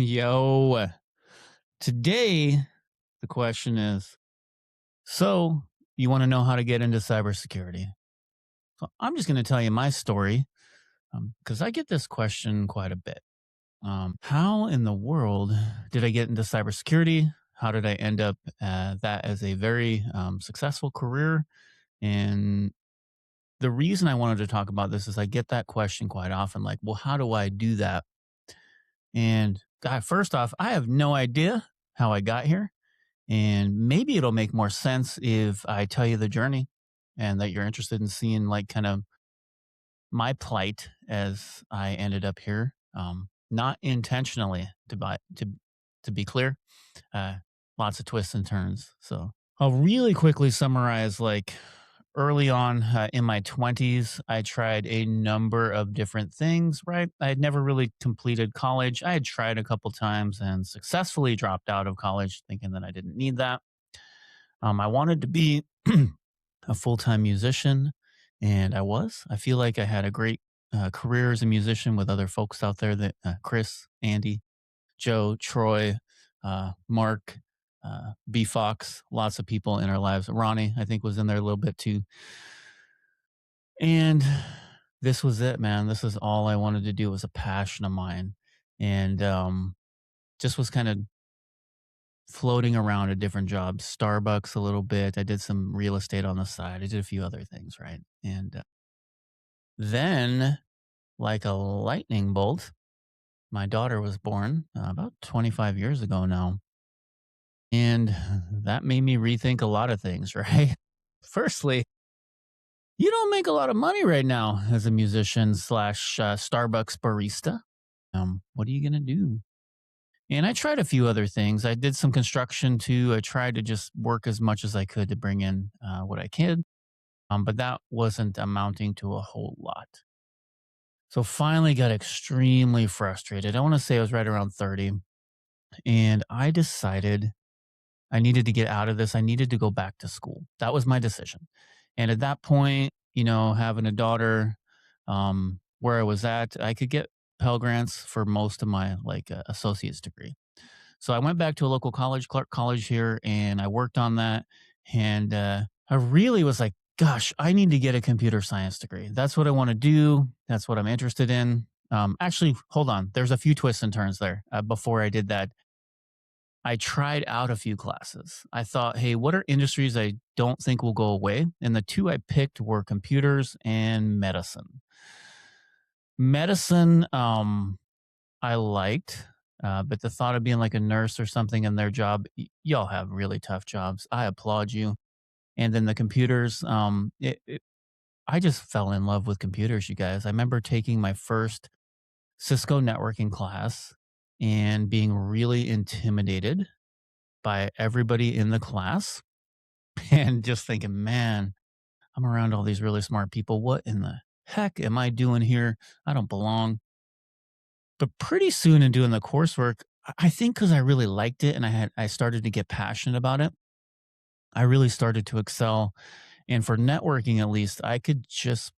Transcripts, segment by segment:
Yo, today the question is, so you want to know how to get into cybersecurity? So I'm just going to tell you my story because I get this question quite a bit. How in the world did I get into cybersecurity? How did I end up that as a very successful career? And the reason I wanted to talk about this is I get that question quite often, like, well, how do I do that? And God, first off, I have no idea how I got here. And maybe it'll make more sense if I tell you the journey and that you're interested in seeing like kind of my plight as I ended up here. Not intentionally to be clear. Uh, Lots of twists and turns. So I'll really quickly summarize like early on in my 20s, I tried a number of different things, right? I had never really completed college. I had tried a couple times and successfully dropped out of college thinking that I didn't need that. I wanted to be a full time musician, and I was. I feel like I had a great career as a musician with other folks out there that Chris, Andy, Joe, Troy, Mark, B Fox, lots of people in our lives. Ronnie, I think, was in there a little bit too. And this was it, man. This is all I wanted to do. It was a passion of mine. And just was kind of floating around at different jobs, Starbucks a little bit. I did some real estate on the side. I did a few other things, right? And then, like a lightning bolt, my daughter was born about 25 years ago now. And that made me rethink a lot of things, right? Firstly, you don't make a lot of money right now as a musician slash Starbucks barista. What are you going to do? And I tried a few other things. I did some construction too. I tried to just work as much as I could to bring in what I could, but that wasn't amounting to a whole lot. So finally got extremely frustrated. I want to say I was right around 30. And I decided I needed to get out of this. I needed to go back to school. That was my decision. And at that point, having a daughter, where I was at, I could get Pell Grants for most of my like associate's degree. So I went back to a local college, Clark College here, and I worked on that. And I really was like, gosh, I need to get a computer science degree. That's what I want to do. That's what I'm interested in. Actually, hold on. There's a few twists and turns there. Before I did that, I tried out a few classes. I thought, hey, what are industries I don't think will go away? And the two I picked were computers and medicine. Medicine, I liked, but the thought of being like a nurse or something in their job, y'all have really tough jobs. I applaud you. And then the computers, I just fell in love with computers, you guys. I remember taking my first Cisco networking class and being really intimidated by everybody in the class and just thinking, man, I'm around all these really smart people. What in the heck am I doing here? I don't belong. But pretty soon in doing the coursework, I think because I really liked it and I started to get passionate about it, I really started to excel. And for networking, at least, I could just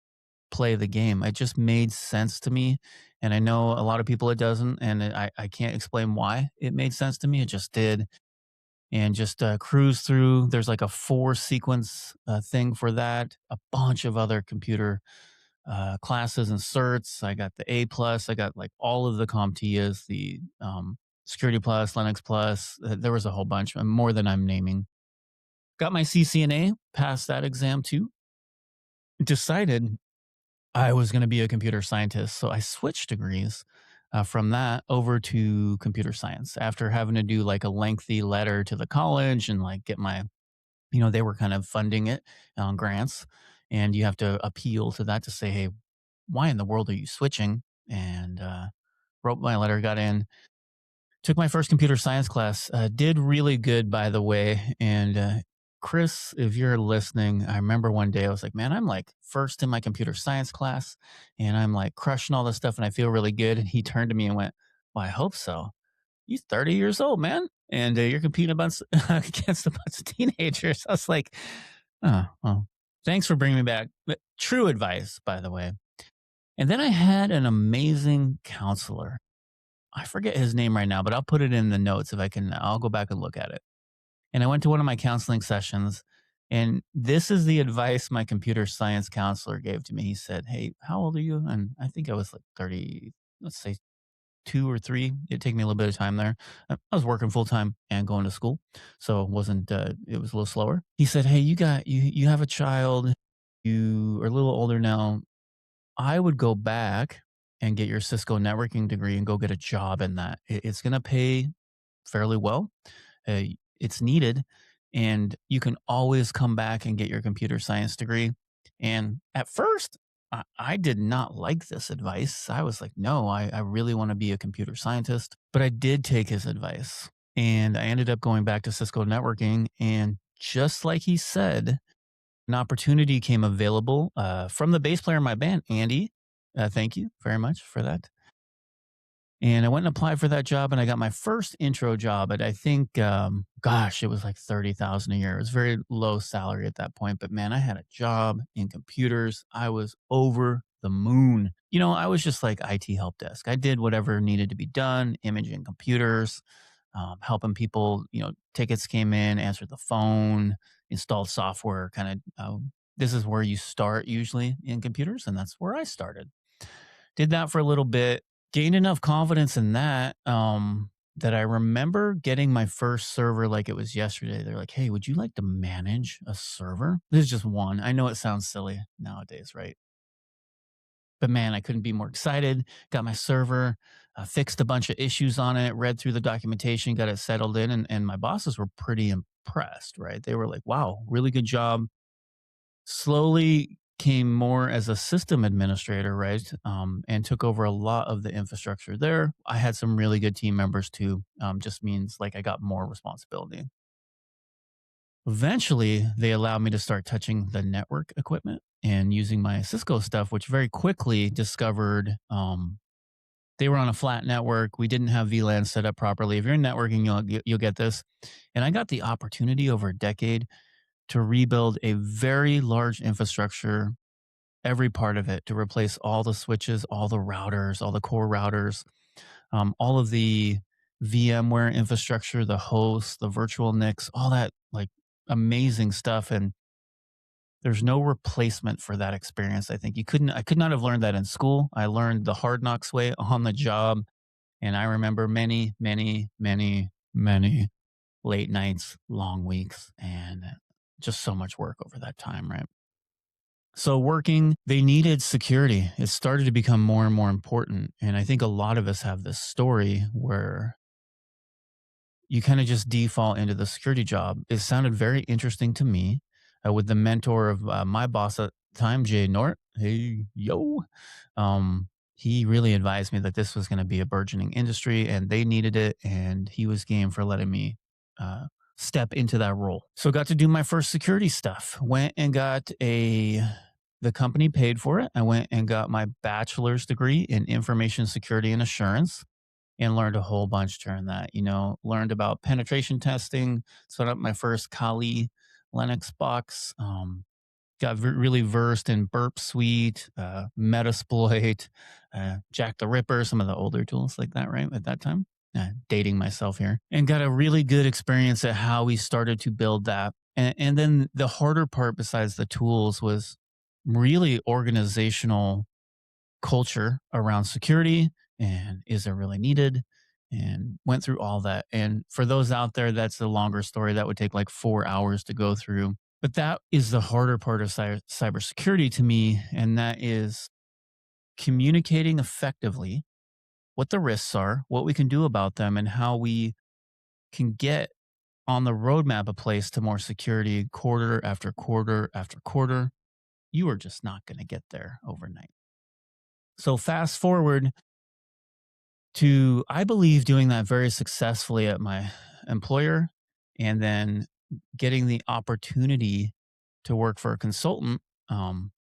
play the game. It just made sense to me. And I know a lot of people it doesn't. And I can't explain why it made sense to me. It just did. And just cruise through. There's like a four sequence thing for that, a bunch of other computer classes and certs. I got the A plus. I got like all of the CompTIAs, the Security Plus, Linux Plus. There was a whole bunch, more than I'm naming. Got my CCNA, passed that exam too. Decided I was going to be a computer scientist, so I switched degrees from that over to computer science after having to do like a lengthy letter to the college and like get my, they were kind of funding it on grants, and you have to appeal to that to say, hey, why in the world are you switching? And wrote my letter, got in, took my first computer science class, did really good, by the way. And Chris, if you're listening, I remember one day I was like, man, I'm like first in my computer science class and I'm like crushing all this stuff and I feel really good. And he turned to me and went, well, I hope so. You're 30 years old, man. And you're competing against a bunch of teenagers. I was like, oh, well, thanks for bringing me back. But true advice, by the way. And then I had an amazing counselor. I forget his name right now, but I'll put it in the notes if I can. I'll go back and look at it. And I went to one of my counseling sessions, and this is the advice my computer science counselor gave to me. He said, "Hey, how old are you?" And I think I was like 30, let's say 2 or 3. It'd take me a little bit of time there. I was working full time and going to school, so it wasn't. It was a little slower. He said, "Hey, you have a child. You are a little older now. I would go back and get your Cisco networking degree and go get a job in that. It's going to pay fairly well. Uh, it's needed, and you can always come back and get your computer science degree." And at first, I did not like this advice. I was like, no, I really want to be a computer scientist. But I did take his advice, and I ended up going back to Cisco networking. And just like he said, an opportunity came available from the bass player in my band, Andy. Thank you very much for that. And I went and applied for that job, and I got my first intro job at, I think, gosh, it was like 30,000 a year. It was very low salary at that point, but man, I had a job in computers. I was over the moon. I was just like IT help desk. I did whatever needed to be done, imaging computers, helping people. Tickets came in, answered the phone, installed software. Kind of, this is where you start usually in computers, and that's where I started. Did that for a little bit, gained enough confidence in that, that I remember getting my first server like it was yesterday. They're like, "Hey, would you like to manage a server?" This is just one. I know it sounds silly nowadays, right? But man, I couldn't be more excited. Got my server, fixed a bunch of issues on it, read through the documentation, got it settled in, and my bosses were pretty impressed, right? They were like, "Wow, really good job." Slowly came more as a system administrator, right? And took over a lot of the infrastructure there. I had some really good team members too. Just means like I got more responsibility. Eventually, they allowed me to start touching the network equipment and using my Cisco stuff, which very quickly discovered they were on a flat network. We didn't have VLAN set up properly. If you're in networking, you'll get this. And I got the opportunity over a decade to rebuild a very large infrastructure, every part of it, to replace all the switches, all the routers, all the core routers, all of the VMware infrastructure, the hosts, the virtual NICs, all that like amazing stuff. And there's no replacement for that experience. I could not have learned that in school. I learned the hard knocks way on the job. And I remember many, many, many, many late nights, long weeks, and just so much work over that time, right? So working, they needed security. It started to become more and more important. And I think a lot of us have this story where you kind of just default into the security job. It sounded very interesting to me with the mentor of my boss at the time, Jay Nort. Hey, yo. He really advised me that this was going to be a burgeoning industry and they needed it. And he was game for letting me uh, step into that role. So got to do my first security stuff. Went and got the company paid for it. I went and got my bachelor's degree in information security and assurance and learned a whole bunch during that. Learned about penetration testing, set up my first Kali Linux box, got really versed in Burp Suite, Metasploit, Jack the Ripper, some of the older tools like that, right? At that time, dating myself here, and got a really good experience at how we started to build that. And then the harder part, besides the tools, was really organizational culture around security and is it really needed, and went through all that. And for those out there, that's a longer story that would take like 4 hours to go through. But that is the harder part of cybersecurity to me. And that is communicating effectively what the risks are, what we can do about them, and how we can get on the roadmap a place to more security quarter after quarter after quarter. You are just not going to get there overnight. So fast forward to, I believe, doing that very successfully at my employer, and then getting the opportunity to work for a consultant.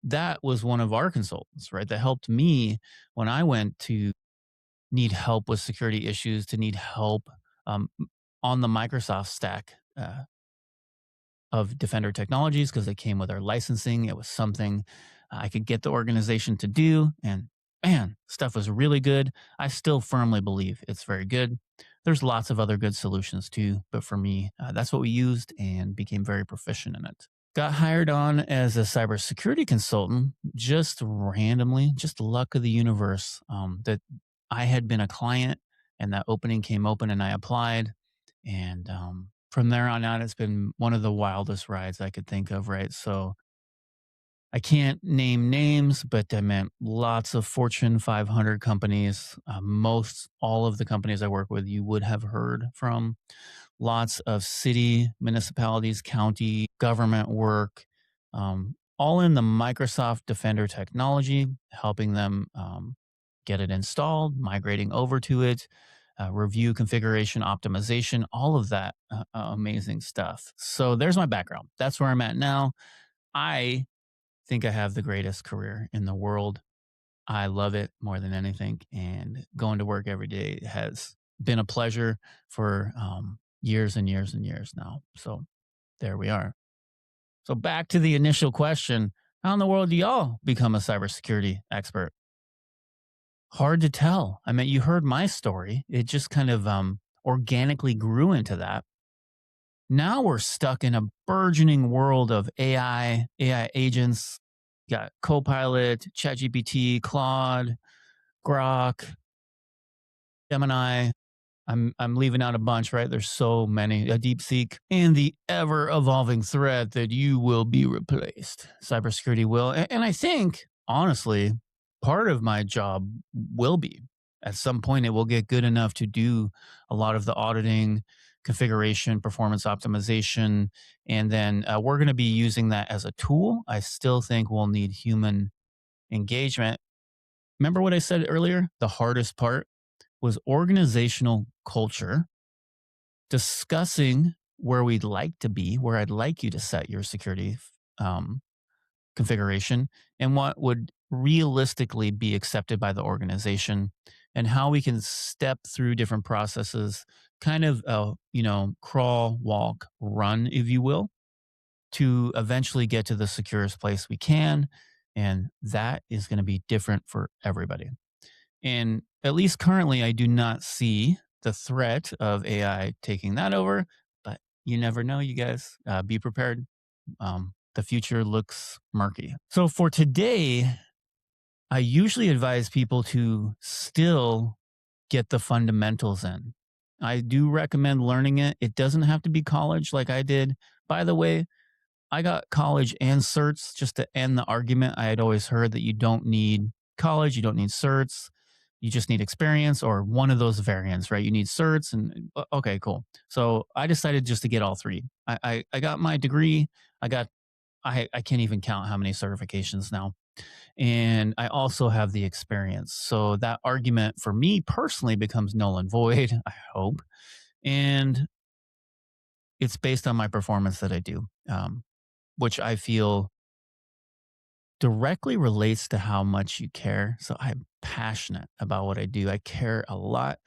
That was one of our consultants, right? That helped me when I went to need help with security issues, to need help um, on the Microsoft stack of Defender technologies, because they came with our licensing. It was something I could get the organization to do. And man, stuff was really good. I still firmly believe it's very good. There's lots of other good solutions too, but for me, that's what we used and became very proficient in it. Got hired on as a cybersecurity consultant just randomly, just luck of the universe. That I had been a client and that opening came open and I applied. And from there on out, it's been one of the wildest rides I could think of, right? So I can't name names, but I meant lots of Fortune 500 companies. Most all of the companies I work with, you would have heard from. Lots of city, municipalities, county, government work, all in the Microsoft Defender technology, helping them get it installed, migrating over to it, review configuration, optimization, all of that amazing stuff. So there's my background. That's where I'm at now. I think I have the greatest career in the world. I love it more than anything. And going to work every day has been a pleasure for years and years and years now. So there we are. So back to the initial question: how in the world do y'all become a cybersecurity expert? Hard to tell. I mean, you heard my story. It just kind of organically grew into that. Now we're stuck in a burgeoning world of AI agents. You got Copilot, ChatGPT, Claude, Grok, Gemini. I'm leaving out a bunch, right? There's so many. A DeepSeek and the ever evolving threat that you will be replaced. Cybersecurity will, and I think honestly, part of my job will be at some point it will get good enough to do a lot of the auditing, configuration, performance optimization, and then we're going to be using that as a tool. I still think we'll need human engagement. Remember what I said earlier? The hardest part was organizational culture, discussing where we'd like to be, where I'd like you to set your security um, configuration, and what would realistically be accepted by the organization, and how we can step through different processes, kind of, crawl, walk, run, if you will, to eventually get to the securest place we can. And that is going to be different for everybody. And at least currently, I do not see the threat of AI taking that over, but you never know, you guys. Be prepared. The future looks murky. So for today, I usually advise people to still get the fundamentals in. I do recommend learning it. It doesn't have to be college like I did. By the way, I got college and certs just to end the argument. I had always heard that you don't need college, you don't need certs, you just need experience or one of those variants, right? You need certs and okay, cool. So I decided just to get all three. I got my degree. I got I can't even count how many certifications now. And I also have the experience. So that argument for me personally becomes null and void, I hope. And it's based on my performance that I do. Which I feel directly relates to how much you care. So I'm passionate about what I do. I care a lot.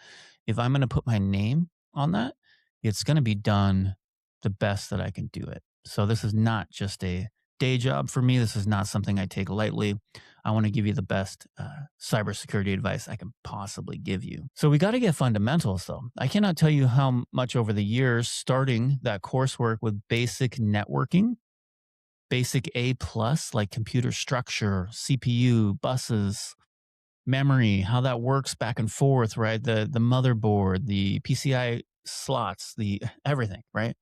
If I'm going to put my name on that, it's going to be done the best that I can do it. So this is not just a day job for me. This is not something I take lightly. I want to give you the best cybersecurity advice I can possibly give you. So we got to get fundamentals though. I cannot tell you how much over the years starting that coursework with basic networking, basic A plus, like computer structure, CPU, buses, memory, how that works back and forth, right? The motherboard, the PCI slots, the everything, right?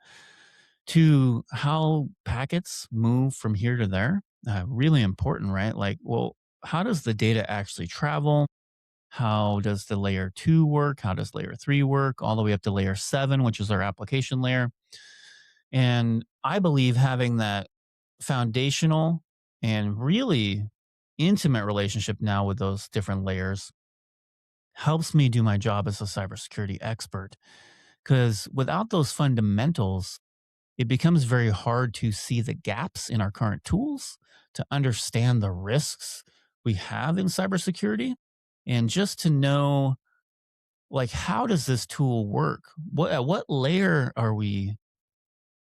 To how packets move from here to there. Really important, right? Like, well, how does the data actually travel? How does the layer two work? How does layer three work? All the way up to layer seven, which is our application layer. And I believe having that foundational and really intimate relationship now with those different layers helps me do my job as a cybersecurity expert. Because without those fundamentals, it becomes very hard to see the gaps in our current tools, to understand the risks we have in cybersecurity, and just to know, like, how does this tool work? At what layer are we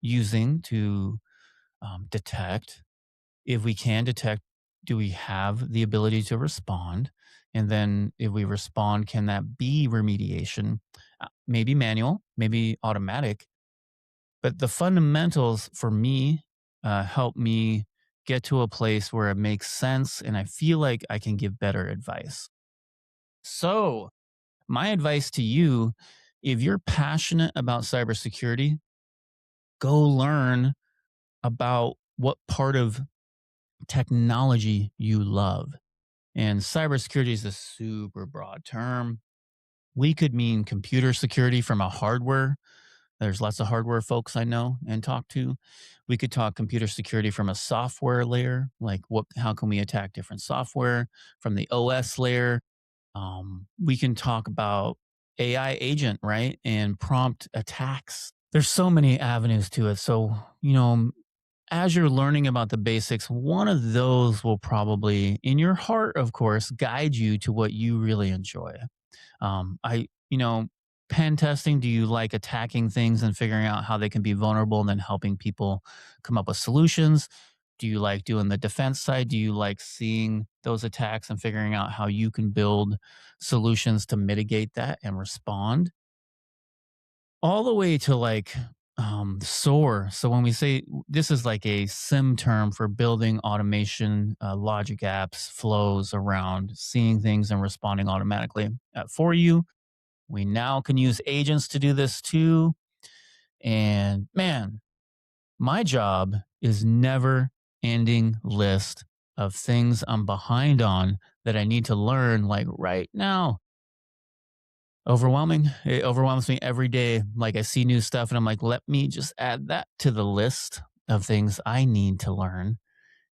using to detect? If we can detect, do we have the ability to respond? And then if we respond, can that be remediation? Maybe manual, maybe automatic. But the fundamentals for me help me get to a place where it makes sense and I feel like I can give better advice. So, my advice to you, if you're passionate about cybersecurity, go learn about what part of technology you love. And cybersecurity is a super broad term. We could mean computer security from a hardware. There's lots of hardware folks I know and talk to. We could talk computer security from a software layer, like how can we attack different software from the OS layer. We can talk about AI agent, right? And prompt attacks. There's so many avenues to it. So, as you're learning about the basics, one of those will probably, in your heart, of course, guide you to what you really enjoy. I, pen testing, do you like attacking things and figuring out how they can be vulnerable and then helping people come up with solutions? Do you like doing the defense side? Do you like seeing those attacks and figuring out how you can build solutions to mitigate that and respond? All the way to like SOAR. So when we say this is like a sim term for building automation, logic apps, flows around seeing things and responding automatically for you. We now can use agents to do this too. And man, my job is never ending list of things I'm behind on that I need to learn like right now. Overwhelming. It overwhelms me every day. Like I see new stuff and I'm like, let me just add that to the list of things I need to learn.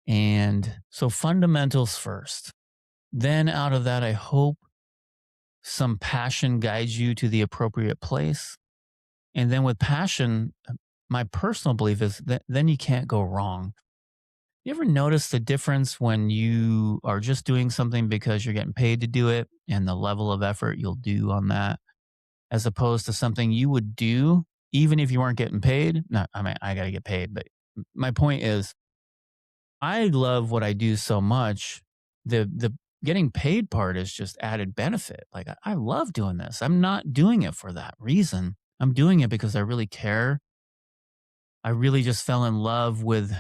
And so fundamentals first. Then out of that, I hope some passion guides you to the appropriate place. And then with passion, my personal belief is that then you can't go wrong. You ever notice the difference when you are just doing something because you're getting paid to do it and the level of effort you'll do on that, as opposed to something you would do even if you weren't getting paid? No, I mean, I got to get paid. But my point is, I love what I do so much. The getting paid part is just added benefit. Like I love doing this. I'm not doing it for that reason. I'm doing it because I really care. I really just fell in love with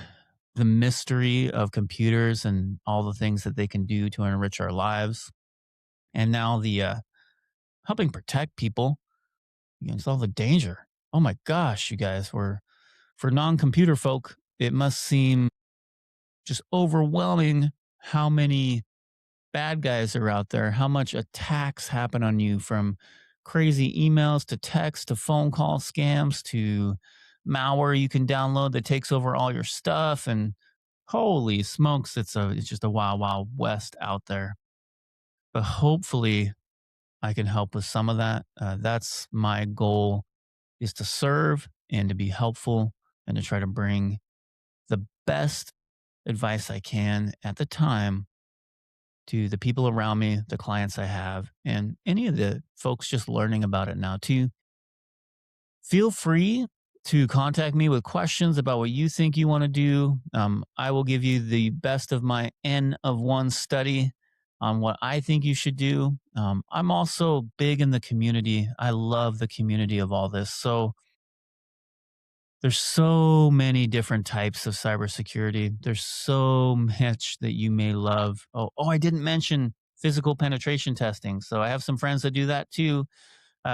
the mystery of computers and all the things that they can do to enrich our lives. And now the helping protect people against all the danger. Oh my gosh, you guys, for non-computer folk, it must seem just overwhelming how many bad guys are out there, how much attacks happen on you from crazy emails to text to phone call scams to malware you can download that takes over all your stuff. And holy smokes, it's just a wild wild west out there. But hopefully I can help with some of that. That's my goal, is to serve and to be helpful and to try to bring the best advice I can at the time to the people around me, the clients I have, and any of the folks just learning about it now too. Feel free to contact me with questions about what you think you want to do. I will give you the best of my N of one study on what I think you should do. I'm also big in the community. I love the community of all this. So there's so many different types of cybersecurity. There's so much that you may love. Oh, I didn't mention physical penetration testing. So I have some friends that do that too.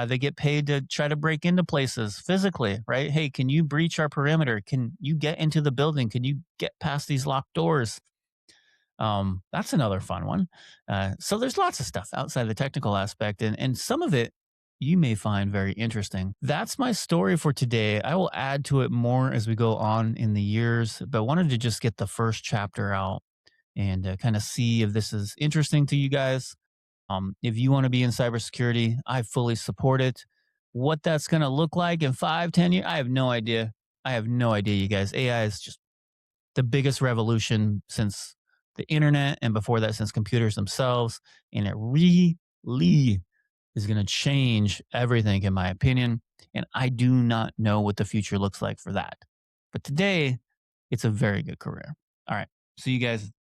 They get paid to try to break into places physically, right? Hey, can you breach our perimeter? Can you get into the building? Can you get past these locked doors? That's another fun one. So there's lots of stuff outside the technical aspect, and some of it you may find very interesting. That's my story for today. I will add to it more as we go on in the years, but wanted to just get the first chapter out and kind of see if this is interesting to you guys. If you want to be in cybersecurity, I fully support it. What that's going to look like in 5, 10 years, I have no idea. I have no idea, you guys. AI is just the biggest revolution since the internet, and before that, since computers themselves. And it really is going to change everything, in my opinion. And I do not know what the future looks like for that. But today, it's a very good career. All right. See you guys